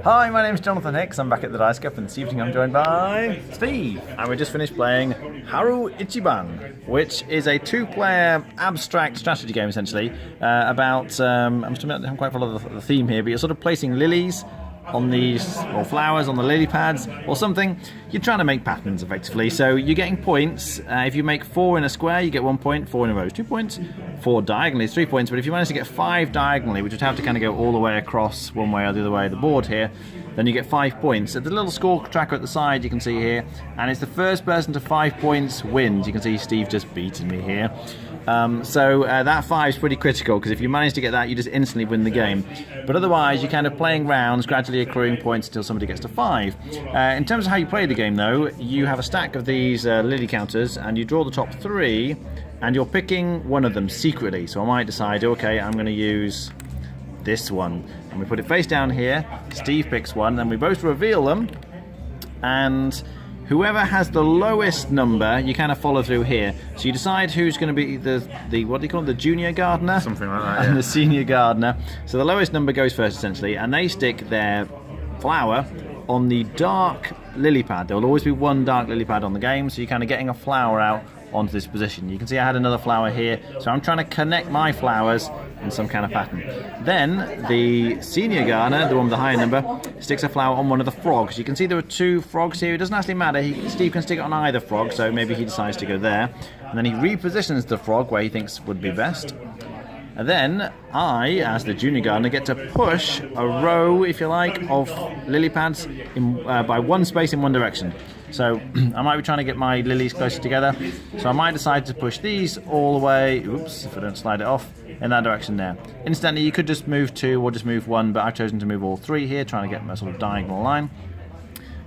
Hi, my name's Jonathan Hicks. I'm back at the Dice Cup, and this evening I'm joined by Steve. And we just finished playing Haru Ichiban, which is a two-player abstract strategy game, essentially, about... I haven't quite followed the theme here, but you're sort of placing lilies on these, or flowers on the lily pads, or something. You're trying to make patterns, effectively. So you're getting points. If you make 4 in a square, you get 1 point. 4 in a row is 2 points. 4 diagonally is 3 points. But if you manage to get 5 diagonally, which would have to kind of go all the way across one way or the other way of the board here, then you get 5 points. At the little score tracker at the side, you can see here, and it's the first person to 5 points wins. You can see Steve just beating me here. That 5 is pretty critical, because if you manage to get that, you just instantly win the game. But otherwise, you're kind of playing rounds, gradually accruing points until somebody gets to 5. In terms of how you play the game, though, you have a stack of these lily counters, and you draw the top 3, and you're picking one of them secretly. So I might decide, okay, I'm going to use this one, and we put it face down here. Steve picks one, and we both reveal them, and whoever has the lowest number, you kind of follow through here. So you decide who's going to be the what do you call it, the junior gardener? Something like that, and the senior gardener. So the lowest number goes first, essentially, and they stick their flower on the dark lily pad. There will always be one dark lily pad on the game, so you're kind of getting a flower out onto this position. You can see I had another flower here, so I'm trying to connect my flowers in some kind of pattern. Then the senior gardener, the one with the higher number, sticks a flower on one of the frogs. You can see there are 2 frogs here. It doesn't actually matter. Steve can stick it on either frog, so maybe he decides to go there. And then he repositions the frog where he thinks would be best. And then I, as the junior gardener, get to push a row, if you like, of lily pads by 1 space in 1 direction. So I might be trying to get my lilies closer together. So I might decide to push these all the way, oops, if I don't slide it off, in that direction there. Incidentally, you could just move 2 or just move 1, but I've chosen to move all 3 here, trying to get my sort of diagonal line.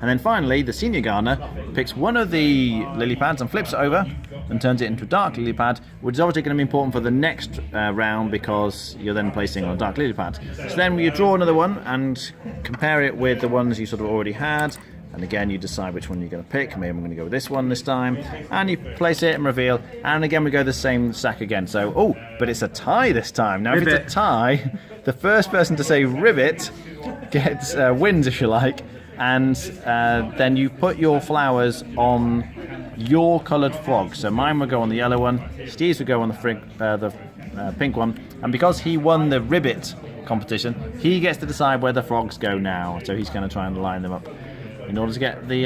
And then finally, the senior gardener picks one of the lily pads and flips it over and turns it into a dark lily pad, which is obviously going to be important for the next round, because you're then placing on a dark lily pad. So then you draw another one and compare it with the ones you sort of already had. And again, you decide which one you're going to pick. Maybe I'm going to go with this one this time. And you place it and reveal. And again, we go the same stack again. So, oh, but it's a tie this time. Now, Ribbit. if it's a tie, the first person to say ribbit gets wins, if you like. And then you put your flowers on your coloured frog. So mine would go on the yellow one. Steve's would go on the pink one. And because he won the ribbit competition, he gets to decide where the frogs go now. So he's going to try and line them up in order to get the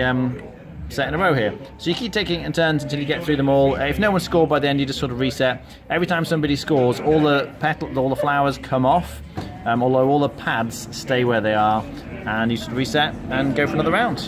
set in a row here. So you keep taking it in turns until you get through them all. If no one scored by the end, you just sort of reset. Every time somebody scores, all the flowers come off, although all the pads stay where they are, and you sort of reset and go for another round.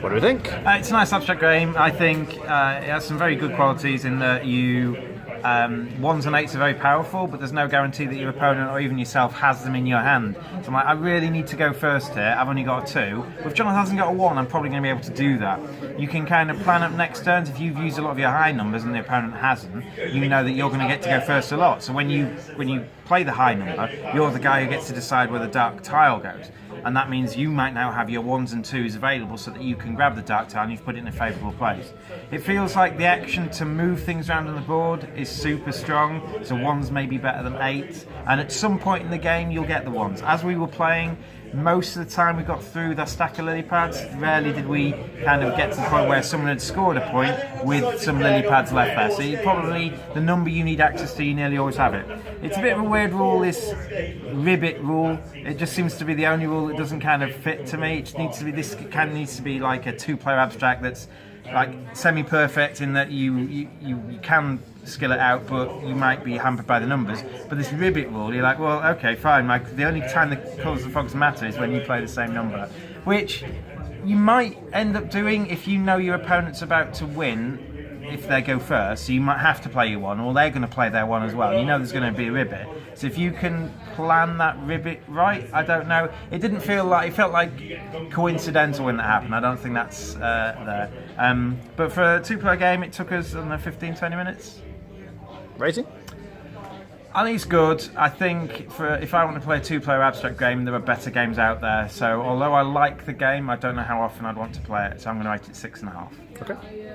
What do we think? It's a nice abstract game. I think it has some very good qualities in that you 1s and 8s are very powerful, but there's no guarantee that your opponent or even yourself has them in your hand. So I'm like, I really need to go first here. I've only got a 2. If Jonathan hasn't got a 1, I'm probably going to be able to do that. You can kind of plan up next turns. If you've used a lot of your high numbers and the opponent hasn't, you know that you're going to get to go first a lot. So when you play the high number, you're the guy who gets to decide where the dark tile goes. And that means you might now have your 1s and 2s available so that you can grab the dark tile and you've put it in a favourable place. It feels like the action to move things around on the board is super strong, so 1s may be better than 8s, and at some point in the game you'll get the 1s. As we were playing, most of the time we got through the stack of lily pads. Rarely did we kind of get to the point where someone had scored a point with some lily pads left there. So probably the number you need access to, you nearly always have it. It's a bit of a weird rule, this ribbit rule. It just seems to be the only rule that doesn't kind of fit to me. It just needs to be, this kind of needs to be like a 2-player abstract that's like semi-perfect in that you can skill it out, but you might be hampered by the numbers. But this ribbit rule, you're like, well, okay, fine. Like, the only time the colours of frogs matter is when you play the same number, which you might end up doing if you know your opponent's about to win. If they go first, so you might have to play your 1, or they're going to play their 1 as well. You know there's going to be a ribbit. So if you can plan that ribbit right, I don't know. It didn't feel like, it felt like coincidental when that happened. I don't think that's there. But for a 2-player game, it took us 15-20 minutes. Rating? I think it's good. I think if I want to play a 2-player abstract game, there are better games out there. So although I like the game, I don't know how often I'd want to play it. So I'm going to rate it 6.5. Okay.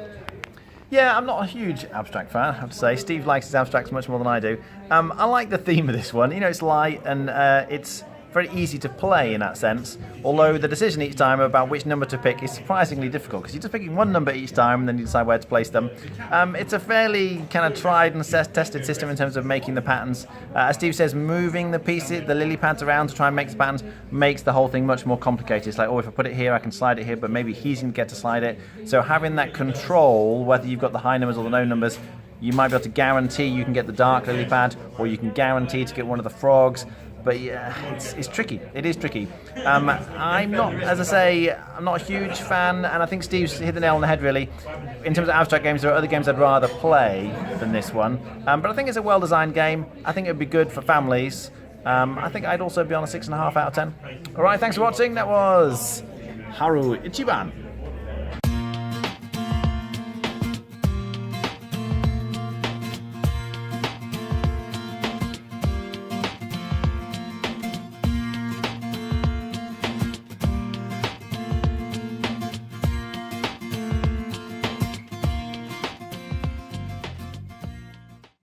Yeah, I'm not a huge abstract fan, I have to say. Steve likes his abstracts much more than I do. I like the theme of this one. You know, it's light and it's very easy to play in that sense. Although the decision each time about which number to pick is surprisingly difficult because you're just picking one number each time and then you decide where to place them. It's a fairly kind of tried and tested system in terms of making the patterns. As Steve says, moving the pieces, the lily pads around to try and make the patterns makes the whole thing much more complicated. It's like, oh, if I put it here, I can slide it here, but maybe he's going to get to slide it. So having that control, whether you've got the high numbers or the low numbers, you might be able to guarantee you can get the dark lily pad, or you can guarantee to get one of the frogs. But yeah, it's tricky. It is tricky. I'm not, as I say, I'm not a huge fan, and I think Steve's hit the nail on the head really. In terms of abstract games, there are other games I'd rather play than this one. But I think it's a well-designed game. I think it would be good for families. I think I'd also be on a 6.5 out of 10. All right, thanks for watching. That was Haru Ichiban.